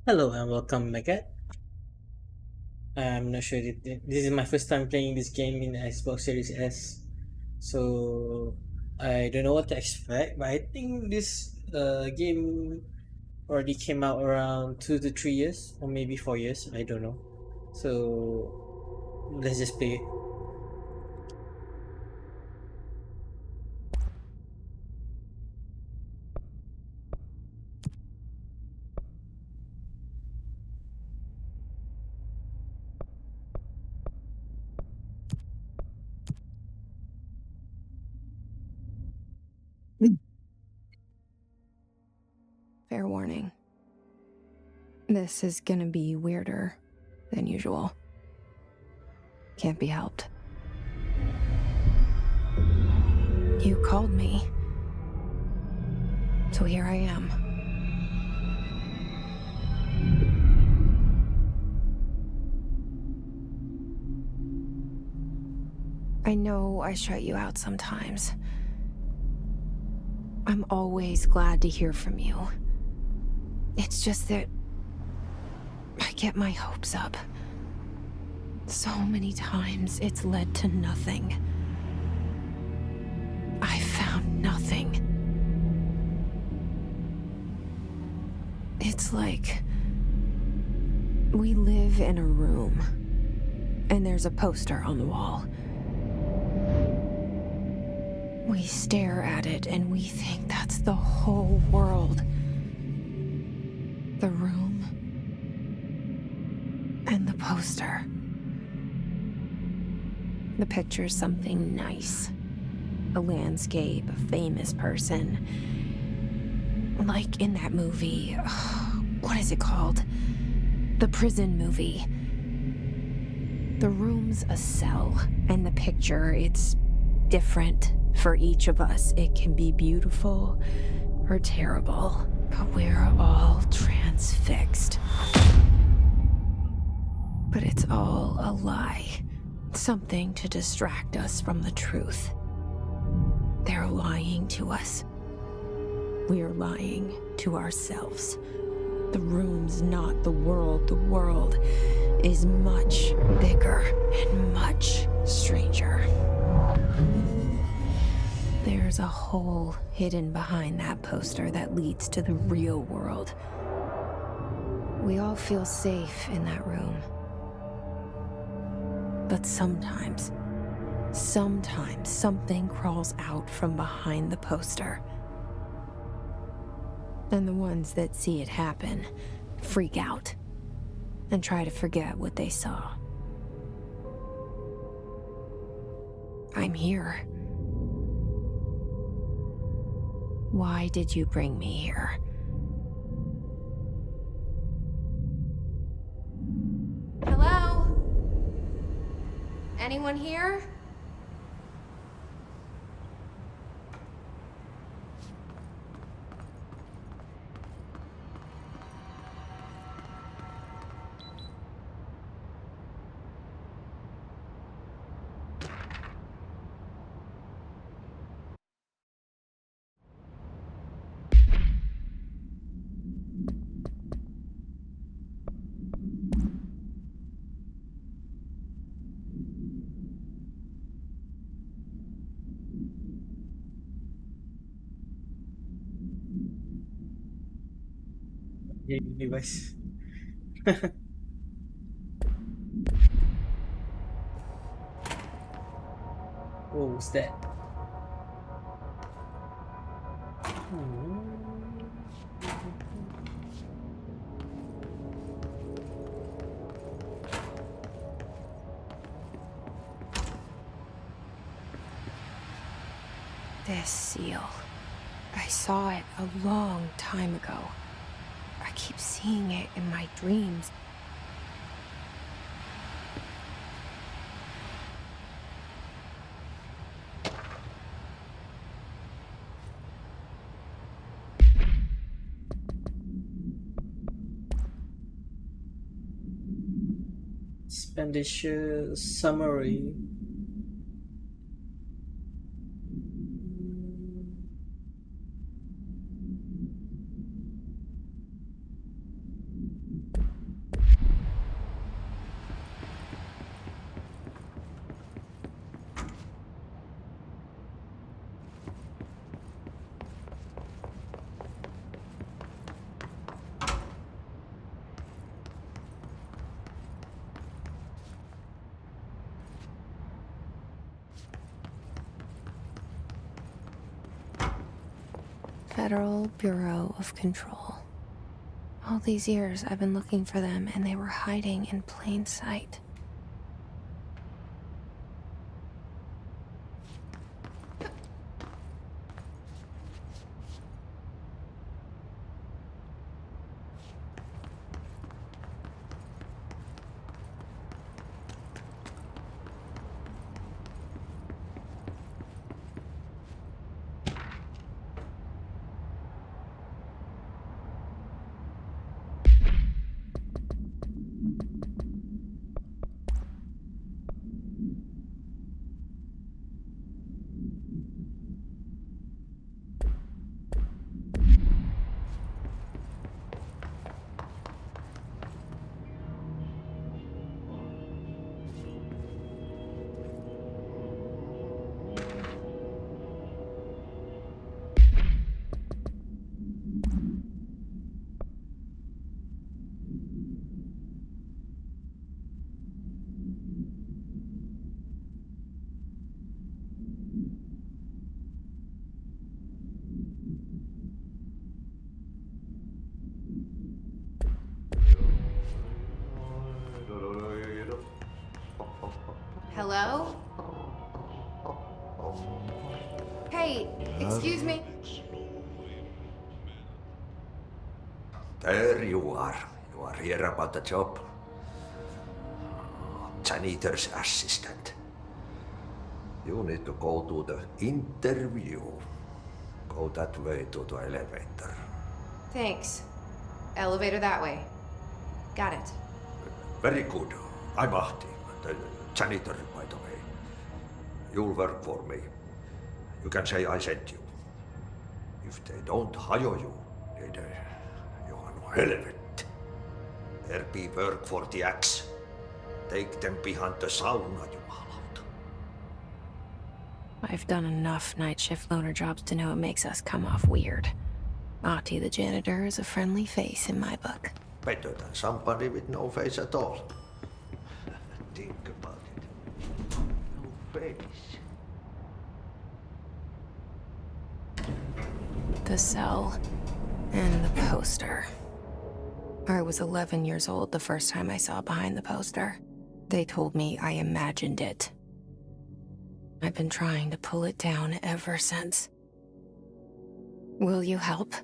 Hello and welcome, Megat. I'm not sure this is my first time playing this game in Xbox Series S, so I don't know what to expect. But I think this game already came out around 2 to 3 years, or maybe 4 years. I don't know. So let's just play it. Fair warning. This is gonna be weirder than usual. Can't be helped. You called me. So here I am. I know I shut you out sometimes. I'm always glad to hear from you. It's just that I get my hopes up. So many times it's led to nothing. I found nothing. It's like we live in a room, and there's a poster on the wall. We stare at it and we think that's the whole world. The room and the poster. The picture's something nice. A landscape, a famous person. Like in that movie, what is it called? The prison movie. The room's a cell, and the picture, it's different for each of us. It can be beautiful or terrible, but we're all transfixed. But it's all a lie. Something to distract us from the truth. They're lying to us. We're lying to ourselves. The room's not the world. The world is much bigger and much stranger. There's a hole hidden behind that poster that leads to the real world. We all feel safe in that room. But sometimes something crawls out from behind the poster. And the ones that see it happen freak out and try to forget what they saw. I'm here. Why did you bring me here? Hello? Anyone here? Gaming device. What was that? This seal. I saw it a long time ago. I keep seeing it in my dreams. Expenditure summary. Federal Bureau of Control. All these years I've been looking for them, and they were hiding in plain sight. Hello? Hey, excuse me. There you are. You are here about the job. Janitor's assistant. You need to go to the interview. Go that way to the elevator. Thanks. Elevator that way. Got it. Very good. I'm Ahti, the janitor, by the way. You'll work for me. You can say I sent you. If they don't hire you, then you are no helvet. There be work for the axe. Take them behind the sauna, jumalauta. I've done enough night shift loner jobs to know it makes us come off weird. Ahti the janitor is a friendly face in my book. Better than somebody with no face at all. Think about it. No face. The cell and the poster. I was 11 years old the first time I saw behind the poster. They told me I imagined it. I've been trying to pull it down ever since. Will you help?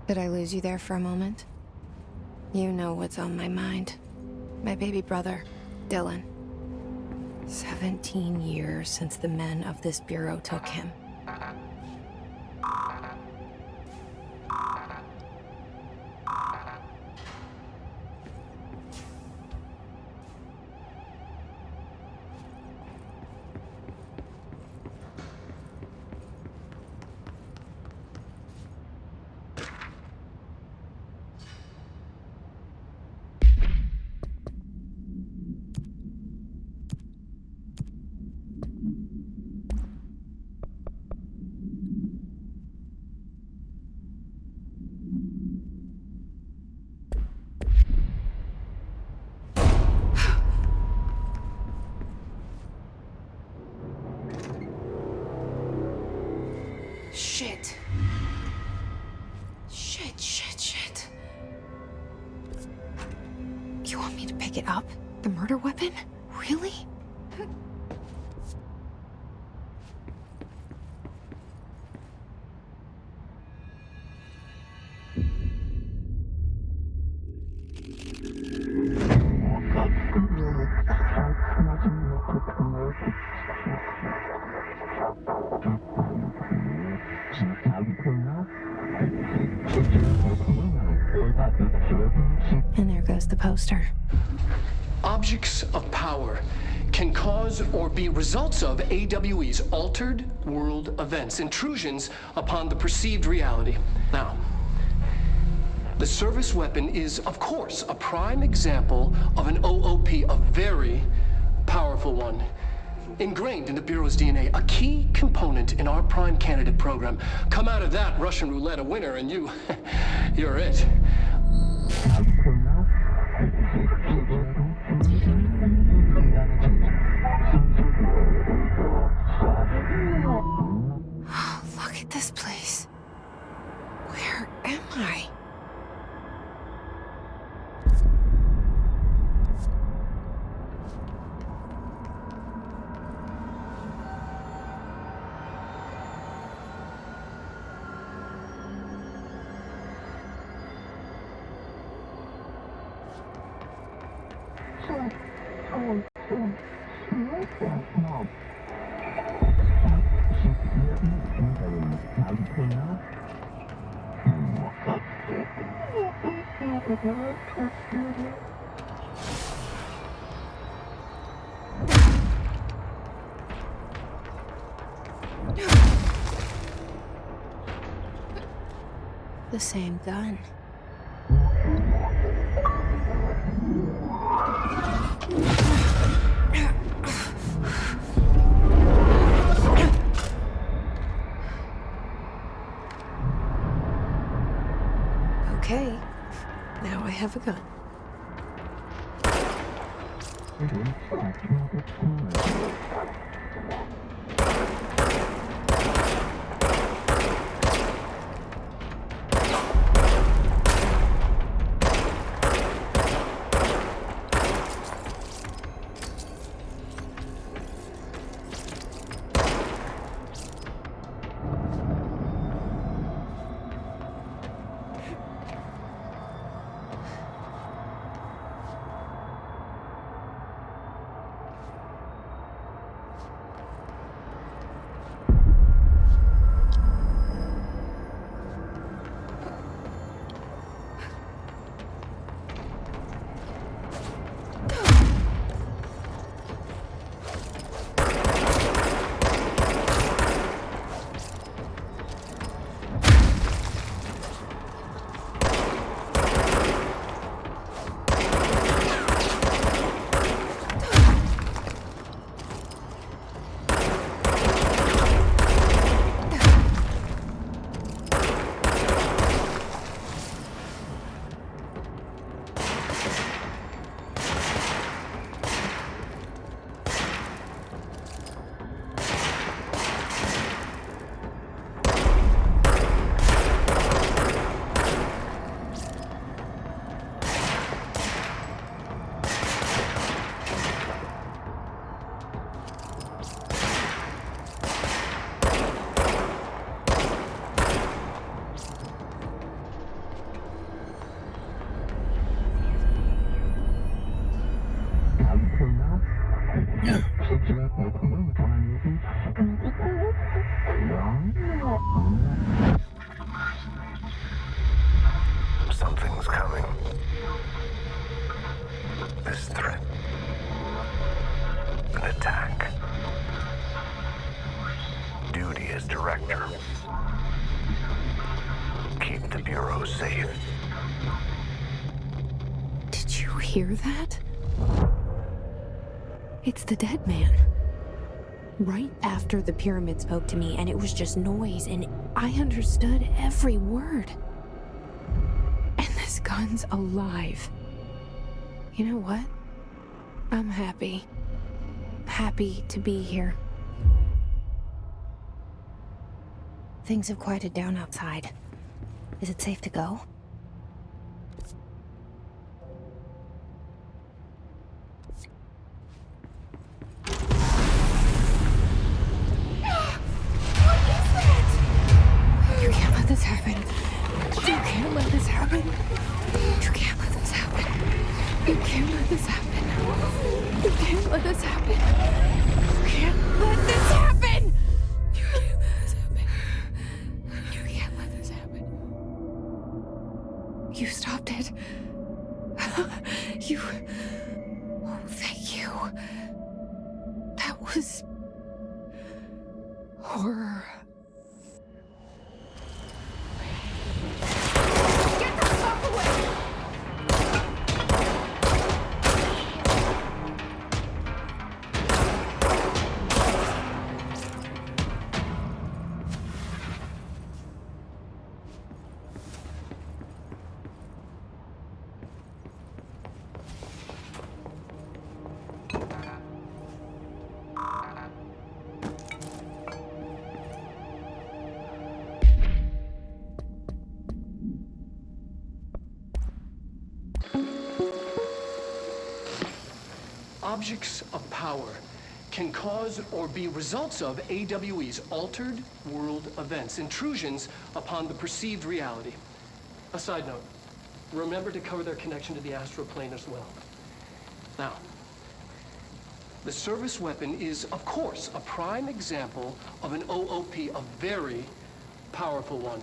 Did I lose you there for a moment? You know what's on my mind. My baby brother, Dylan. 17 years since the men of this bureau took him. Shit. Shit. You want me to pick it up? The murder weapon? Really? was the poster. Objects of power can cause or be results of AWE's altered world events, intrusions upon the perceived reality. Now, the service weapon is, of course, a prime example of an OOP, a very powerful one. Ingrained in the Bureau's DNA, a key component in our prime candidate program. Come out of that Russian roulette a winner and you're it. Look at this place. Where am I? The same gun. Okay, now I have a gun. Something's coming. This threat. An attack. Duty as director. Keep the Bureau safe. Did you hear that? It's the dead man. Right after the pyramid spoke to me, and it was just noise, and I understood every word. And this gun's alive. You know what? I'm happy. Happy to be here. Things have quieted down outside. Is it safe to go? You can't let this happen. You can't let this happen. You can't let this happen. You can't let this happen. You can't let this happen. You can't let this happen. You can't let this happen. You can't let this happen. You stopped it. You... Oh, thank you. That was... horror. Get the fuck away! Objects of power can cause or be results of AWE's altered world events, intrusions upon the perceived reality. A side note, remember to cover their connection to the astral plane as well. Now, the service weapon is, of course, a prime example of an OOP, a very powerful one.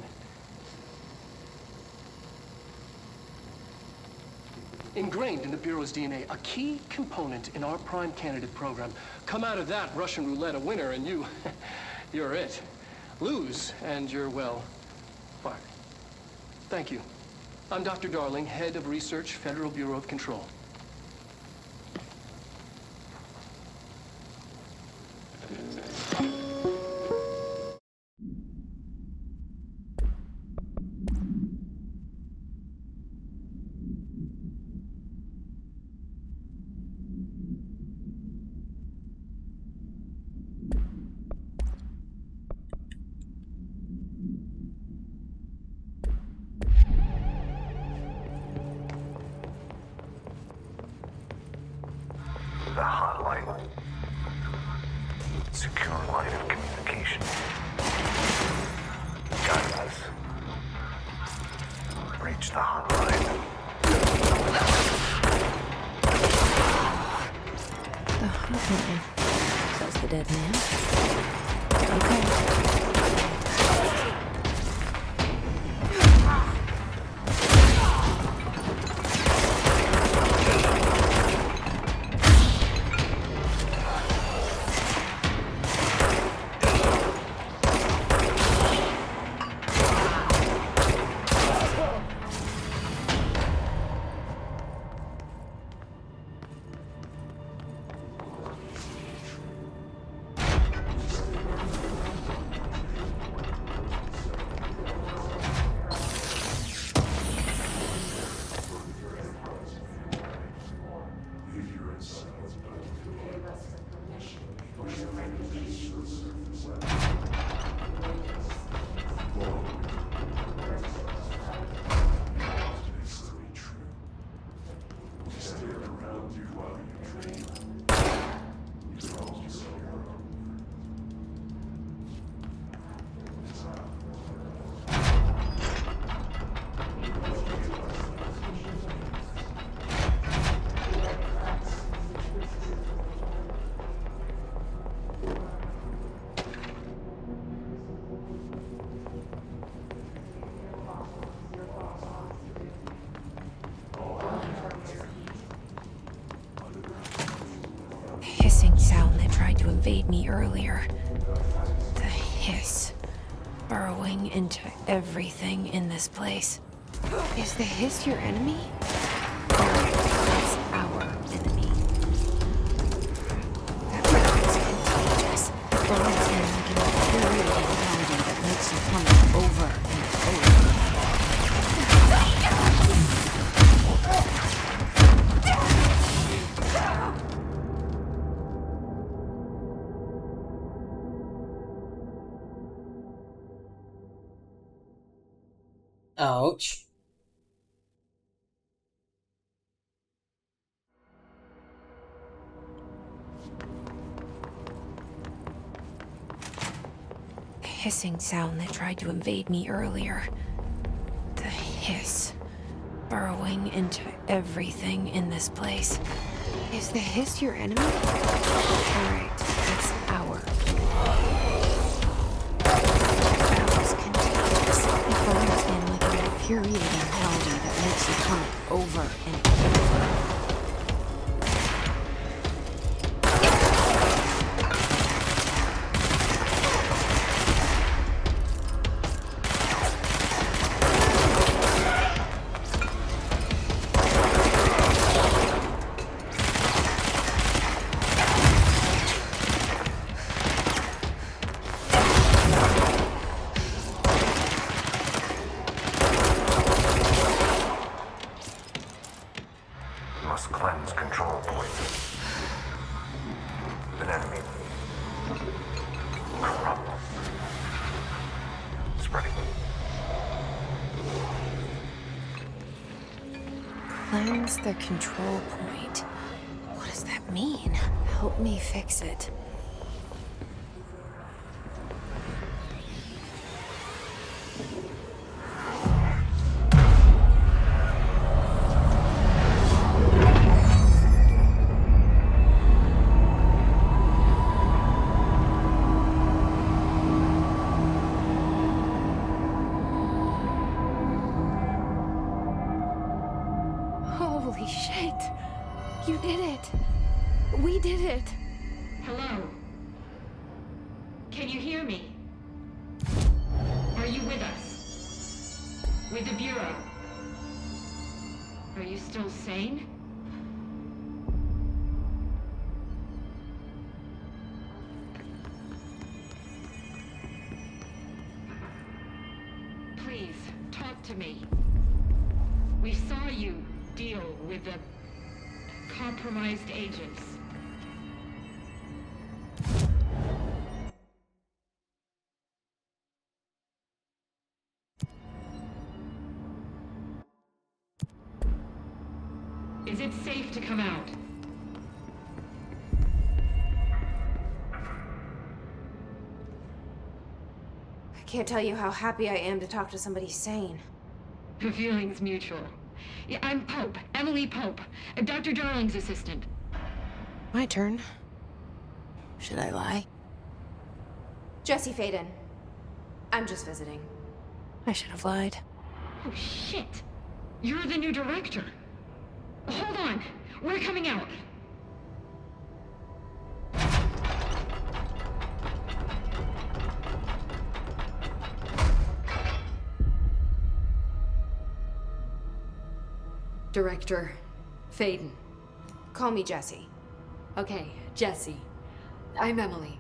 Ingrained in the Bureau's DNA, a key component in our prime candidate program. Come out of that Russian roulette a winner and you're it. Lose and you're, well, fired. Thank you. I'm Dr. Darling, head of research, Federal Bureau of Control. The hotline. Secure line of communication. Got us. Reach the hotline. The hotline, says the dead man. Okay. Hissing sound that tried to invade me earlier. The hiss, burrowing into everything in this place. Is the hiss your enemy? It's our enemy. That is contagious. It burns in like an infuriating melody that makes you hum over and over. Ouch. The hissing sound that tried to invade me earlier. The hiss, burrowing into everything in this place. Is the hiss your enemy? Alright, it's our enemy. That was contagious. It burns in like an infuriating melody that makes you hum over and over. spreading. Cleanse the control point. What does that mean? Help me fix it. Holy shit! You did it! We did it! Hello? Can you hear me? Are you with us? With the Bureau? Are you still sane? Please, talk to me. We saw you deal with the compromised agents. Is it safe to come out? I can't tell you how happy I am to talk to somebody sane. The feeling's mutual. Yeah, I'm Pope, Emily Pope, Dr. Darling's assistant. My turn. Should I lie? Jesse Faden. I'm just visiting. I should have lied. Oh, shit. You're the new director. Hold on. We're coming out. Director Faden. Call me Jesse. Okay, Jesse. I'm Emily.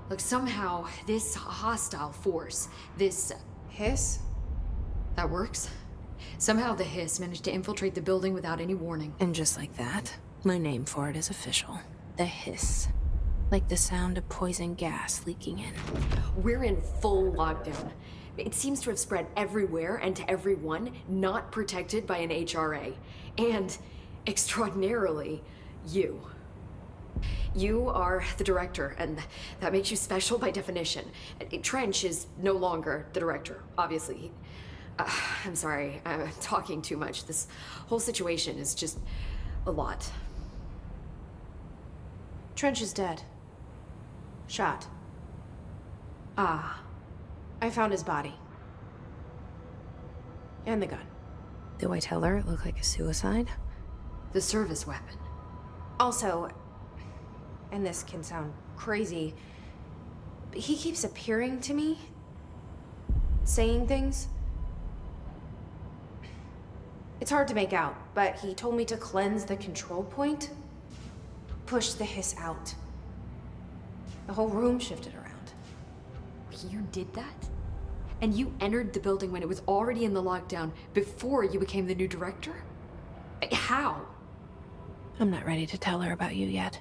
Look, somehow this hostile force, this... Hiss? that works? Somehow the Hiss managed to infiltrate the building without any warning. And just like that, my name for it is official. The Hiss. Like the sound of poison gas leaking in. We're in full lockdown. It seems to have spread everywhere and to everyone not protected by an HRA. And, extraordinarily, you. You are the director, and that makes you special by definition. Trench is no longer the director, obviously. I'm sorry, I'm talking too much. This whole situation is just a lot. Trench is dead. Shot. Ah. I found his body. And the gun. Do I tell her it looked like a suicide? The service weapon. Also, and this can sound crazy, but he keeps appearing to me, saying things. It's hard to make out, but he told me to cleanse the control point, push the Hiss out. The whole room shifted around. You did that? And you entered the building when it was already in the lockdown before you became the new director? How? I'm not ready to tell her about you yet.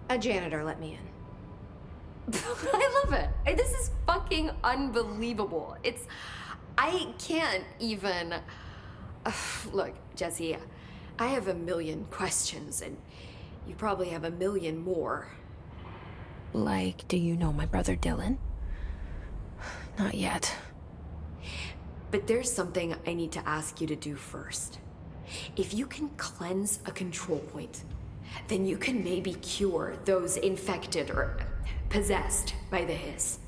A janitor let me in. I love it. This is fucking unbelievable. I can't even... Look, Jesse, I have a million questions, and you probably have a million more. Like, do you know my brother Dylan? Not yet. But there's something I need to ask you to do first. If you can cleanse a control point, then you can maybe cure those infected or possessed by the Hiss.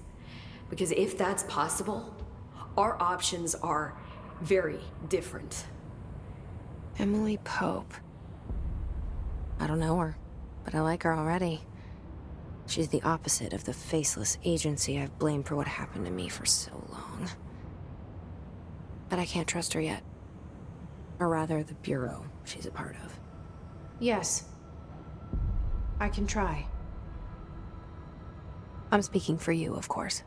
Because if that's possible, our options are very different. Emily Pope. I don't know her, but I like her already. She's the opposite of the faceless agency I've blamed for what happened to me for so long. But I can't trust her yet. Or rather, the Bureau she's a part of. Yes. I can try. I'm speaking for you, of course.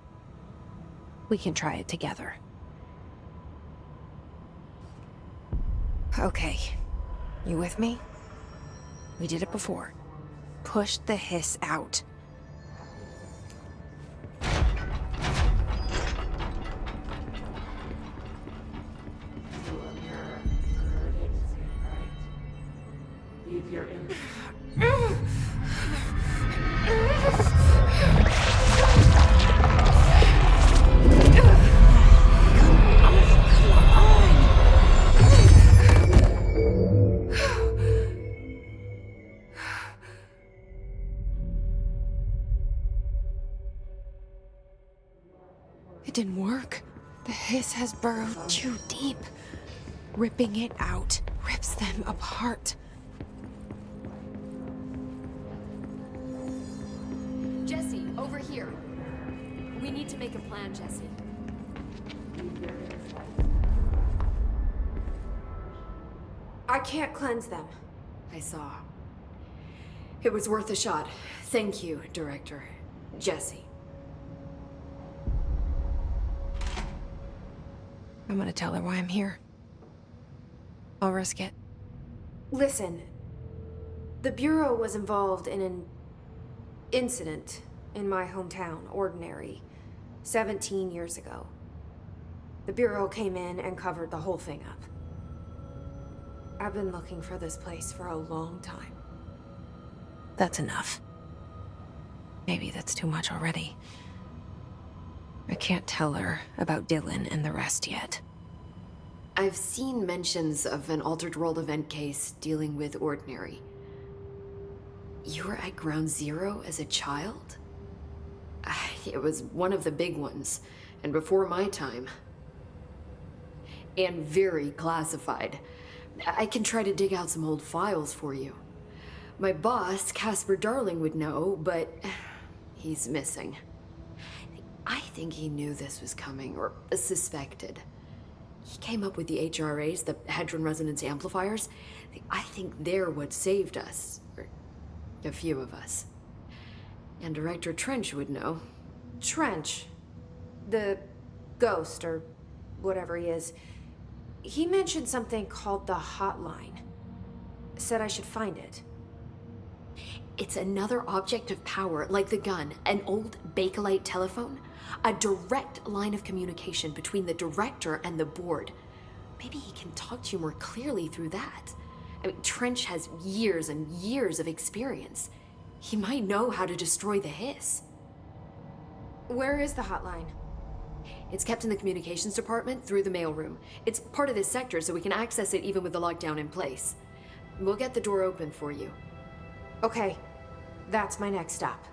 We can try it together. Okay. You with me? We did it before. Push the Hiss out. It didn't work. The hiss has burrowed too deep. Ripping it out rips them apart. Jesse, over here. We need to make a plan, Jesse. I can't cleanse them. I saw. It was worth a shot. Thank you, Director. Jesse. I'm gonna tell her why I'm here. I'll risk it. Listen, the Bureau was involved in an incident in my hometown, Ordinary, 17 years ago. The Bureau came in and covered the whole thing up. I've been looking for this place for a long time. That's enough. Maybe that's too much already. I can't tell her about Dylan and the rest yet. I've seen mentions of an Altered World event case dealing with Ordinary. You were at Ground Zero as a child? It was one of the big ones, and before my time. And very classified. I can try to dig out some old files for you. My boss, Casper Darling, would know, but he's missing. I think he knew this was coming, or suspected. He came up with the HRAs, the Hadron Resonance Amplifiers. I think they're what saved us. Or a few of us. And Director Trench would know. Trench, the ghost, or whatever he is, he mentioned something called the Hotline. Said I should find it. It's another object of power, like the gun, an old Bakelite telephone. A direct line of communication between the director and the board. Maybe he can talk to you more clearly through that. I mean, Trench has years and years of experience. He might know how to destroy the hiss. Where is the hotline? It's kept in the communications department through the mailroom. It's part of this sector, so we can access it even with the lockdown in place. We'll get the door open for you. Okay, that's my next stop.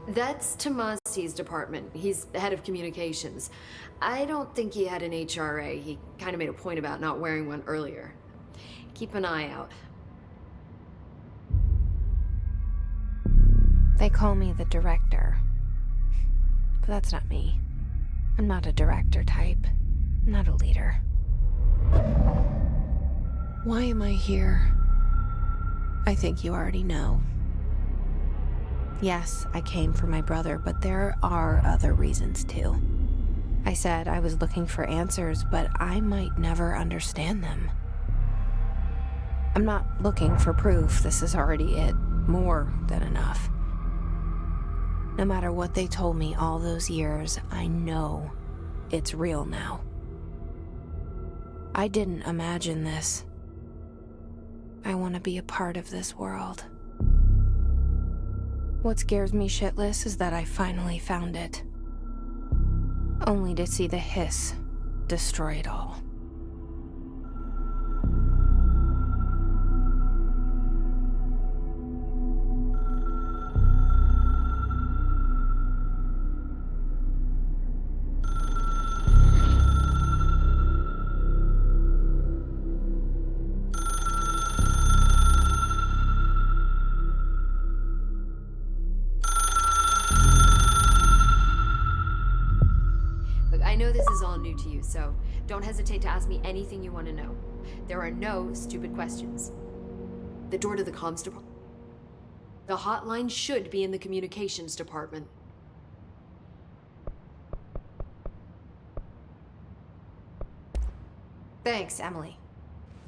That's Tomasi's department. He's the head of communications. I don't think he had an HRA. He kind of made a point about not wearing one earlier. Keep an eye out. They call me the director. But that's not me. I'm not a director type. I'm not a leader. Why am I here? I think you already know. Yes, I came for my brother, but there are other reasons too. I said I was looking for answers, but I might never understand them. I'm not looking for proof. This is already it. More than enough. No matter what they told me all those years, I know it's real now. I didn't imagine this. I want to be a part of this world. What scares me shitless is that I finally found it. Only to see the hiss destroy it all. I know this is all new to you, so don't hesitate to ask me anything you want to know. There are no stupid questions. The door to the comms department. The hotline should be in the communications department. Thanks, Emily.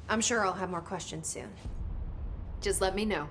I'm sure I'll have more questions soon. Just let me know.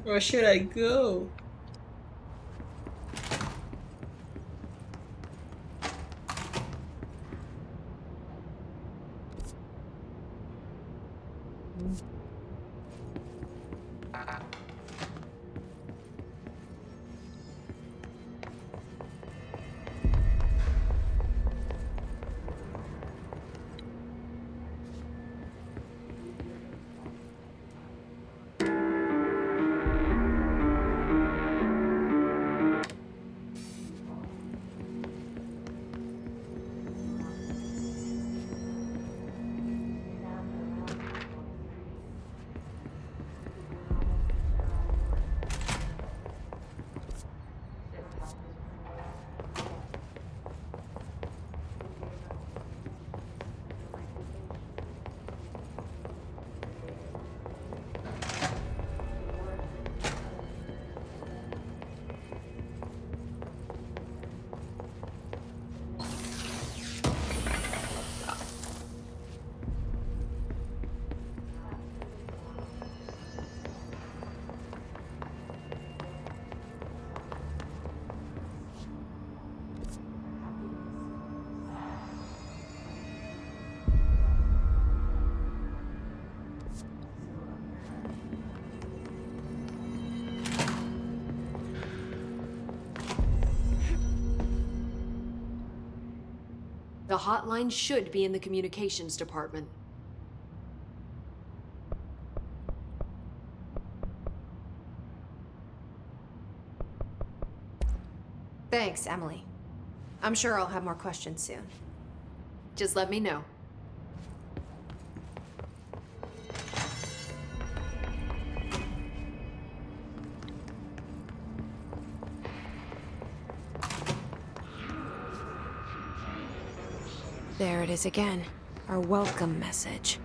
Where should I go? The hotline should be in the communications department. Thanks, Emily. I'm sure I'll have more questions soon. Just let me know. There it is again. Our welcome message.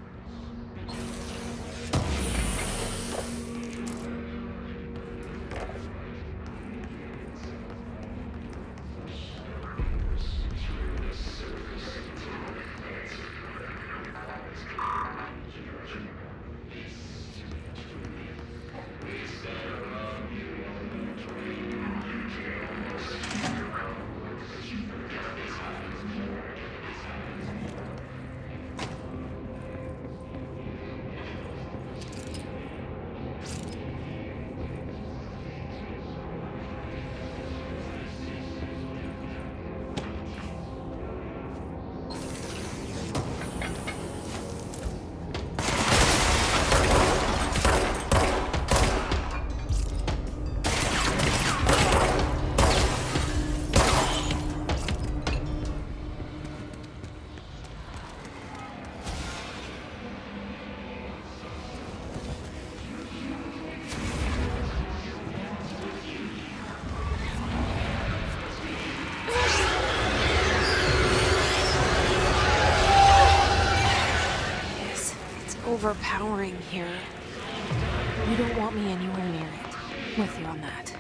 Overpowering here. You don't want me anywhere near it. With you on that.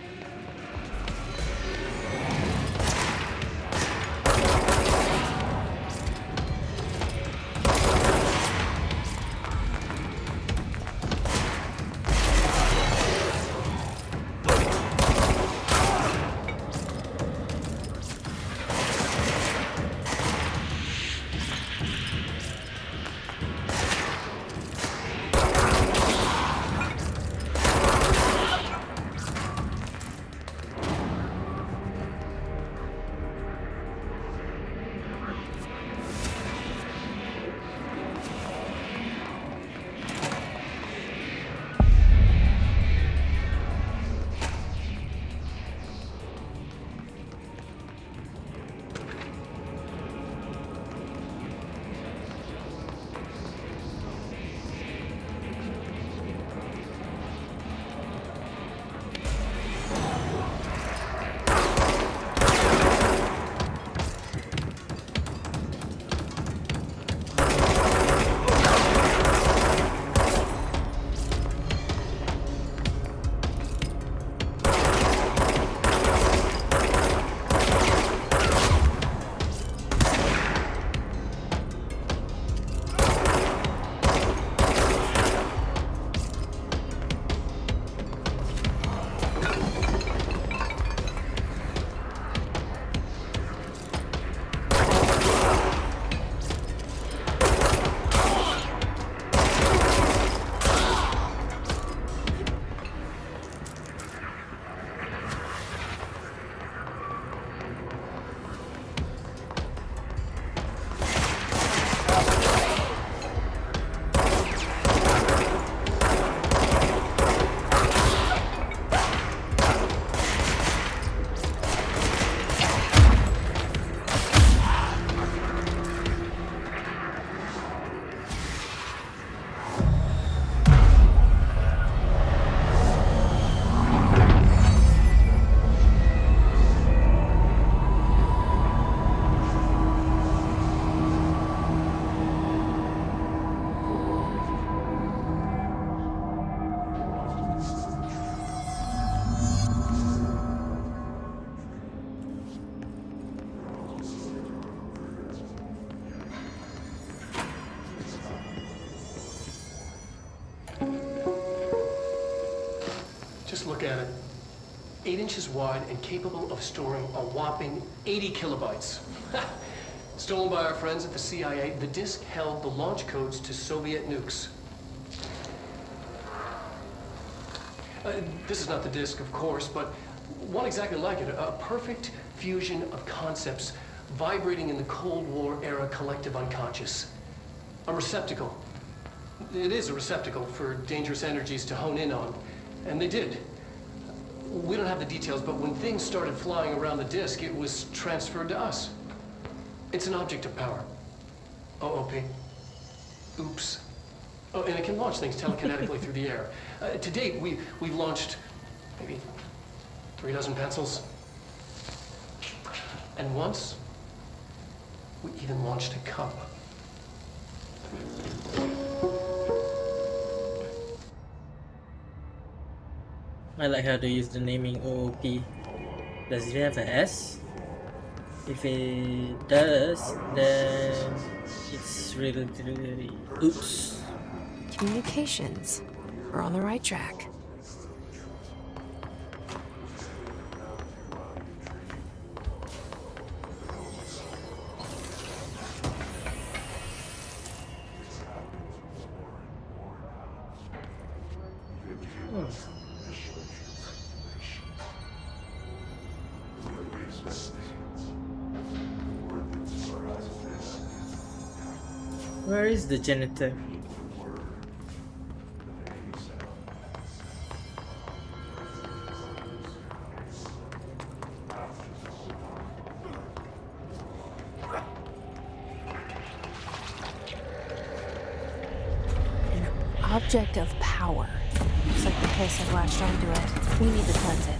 look at it. 8 inches wide and capable of storing a whopping 80 kilobytes. Stolen by our friends at the CIA, the disk held the launch codes to Soviet nukes. This is not the disk, of course, but one exactly like it. A perfect fusion of concepts vibrating in the Cold War era collective unconscious. A receptacle. It is a receptacle for dangerous energies to hone in on. And they did. We don't have the details, but when things started flying around the disk, it was transferred to us. It's an object of power. OOP. Oops. Oh, and it can launch things telekinetically through the air. To date, we've launched maybe 3 dozen pencils. And once, we even launched a cup. I like how they use the naming OOP. Does it have an S? If it does, then it's really oops. Communications. We're on the right track. Where is the janitor? An object of power. Looks like the piss have latched onto it. We need to cleanse it.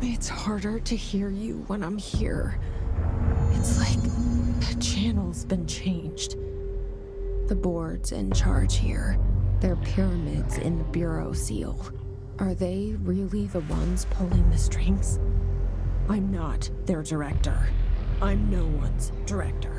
It's harder to hear you when I'm here. It's like the channel's been changed. The board's in charge here. They're pyramids in the Bureau seal. Are they really the ones pulling the strings? I'm not their director. I'm no one's director.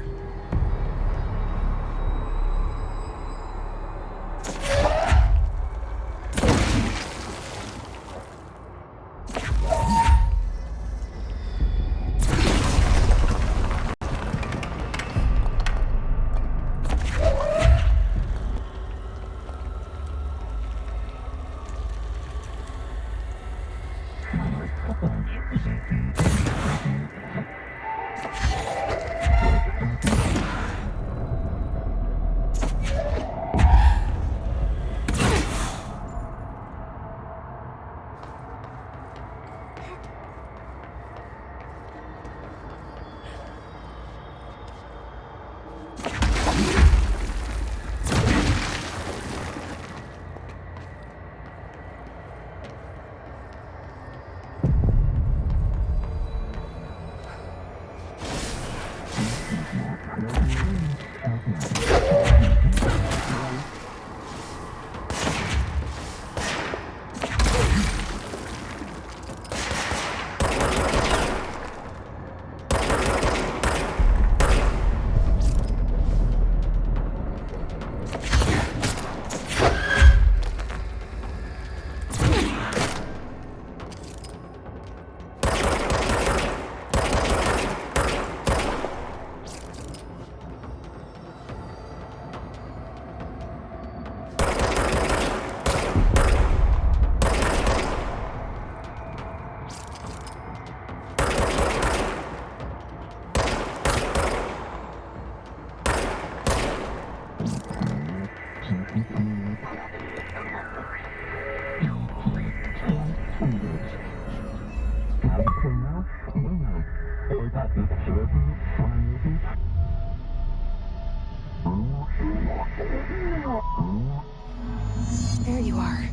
There you are.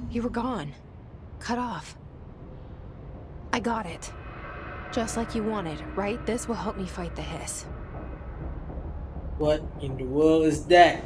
You were gone. Cut off. I got it. Just like you wanted, right? This will help me fight the hiss. What in the world is that?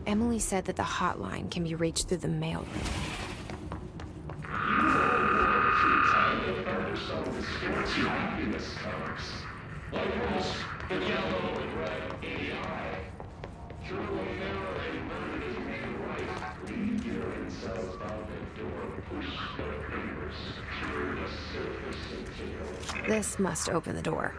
Emily said that the hotline can be reached through the mail room. This must open the door.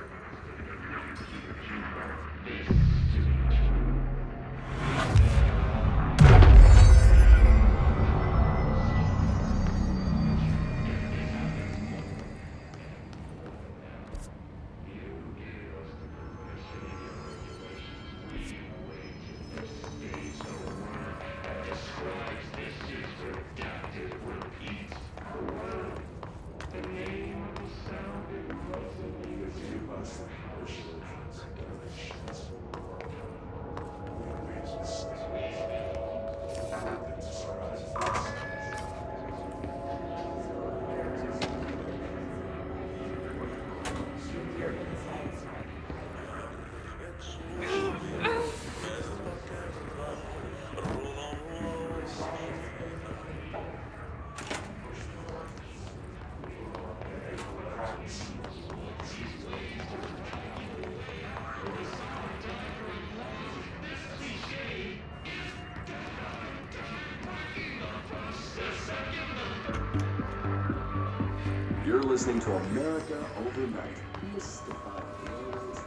You're listening to America Overnight. Mystifying worlds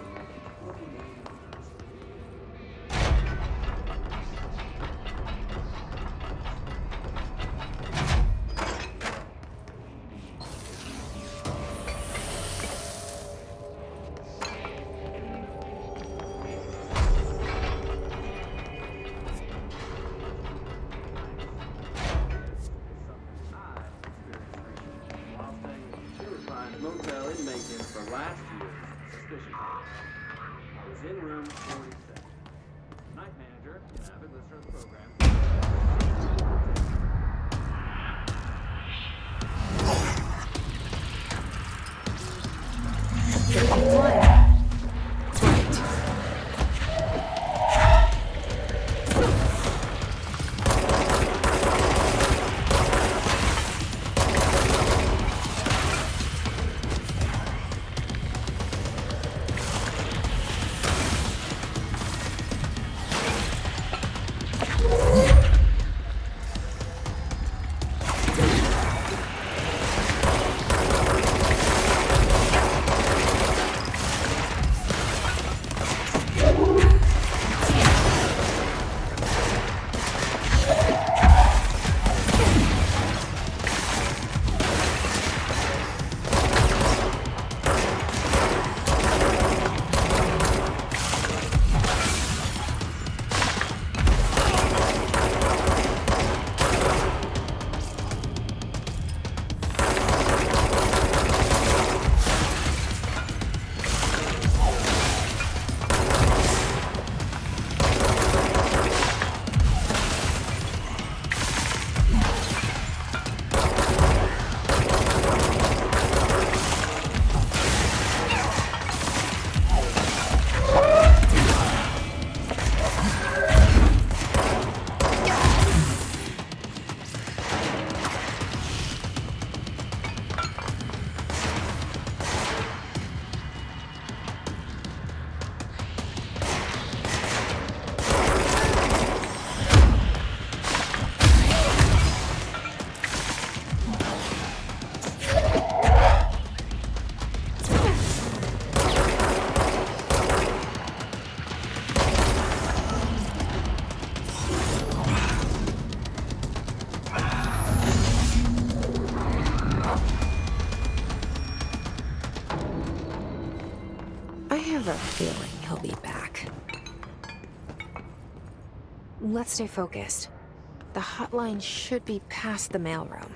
from motel in Macon for last year's suspicion. I was in room 47. Night man. I have a feeling he'll be back. Let's stay focused. The hotline should be past the mailroom.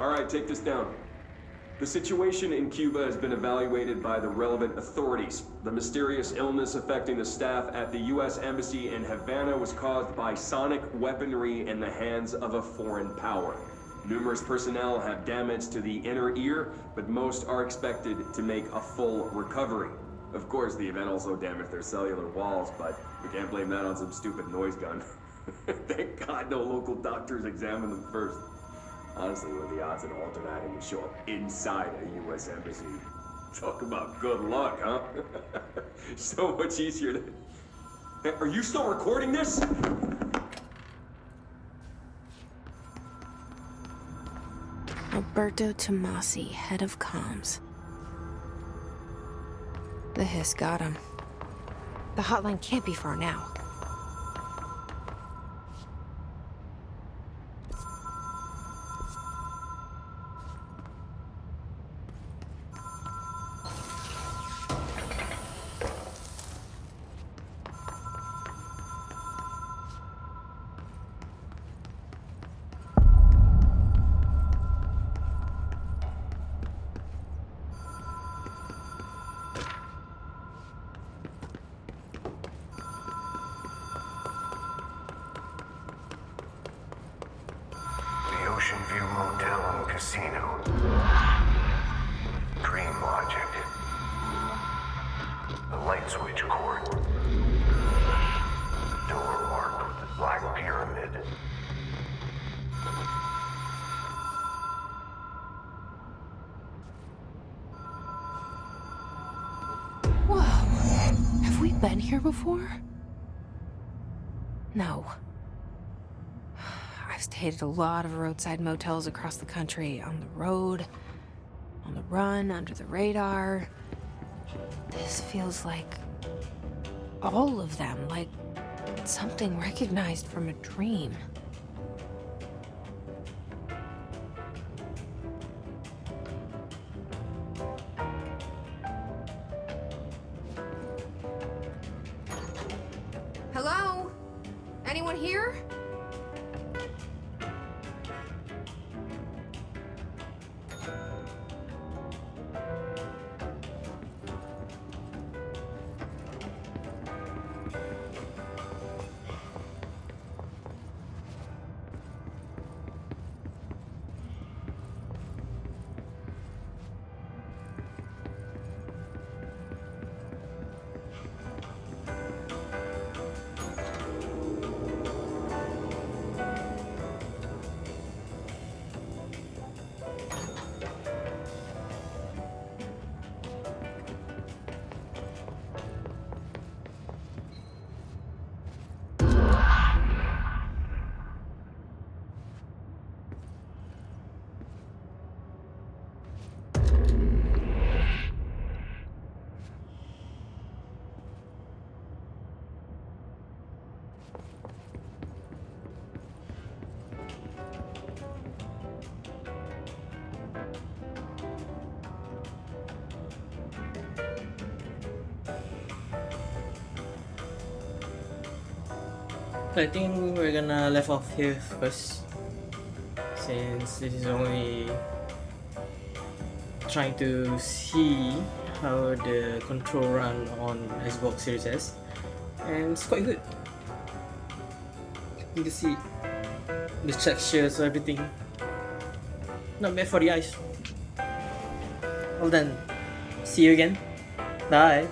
All right, take this down. The situation in Cuba has been evaluated by the relevant authorities. The mysterious illness affecting the staff at the U.S. Embassy in Havana was caused by sonic weaponry in the hands of a foreign power. Numerous personnel have damage to the inner ear, but most are expected to make a full recovery. Of course, the event also damaged their cellular walls, but we can't blame that on some stupid noise gun. Thank God no local doctors examined them first. Honestly, what are the odds that an alternating would show up inside a U.S. embassy? Talk about good luck, huh? So much easier to... Hey, are you still recording this? Alberto Tomasi, head of comms. The hiss got him. The hotline can't be far now. Ocean View Motel and Casino. Dream Logic. The light switch cord. The door marked with the black pyramid. Whoa. Have we been here before? No. I've stayed at a lot of roadside motels across the country, on the road, on the run, under the radar. This feels like all of them, like something recognized from a dream. here. I think we're gonna left off here first, since this is only trying to see how the control run on Xbox Series S, and it's quite good. You can see the textures, everything. Not bad for the eyes. Well done. See you again. Bye.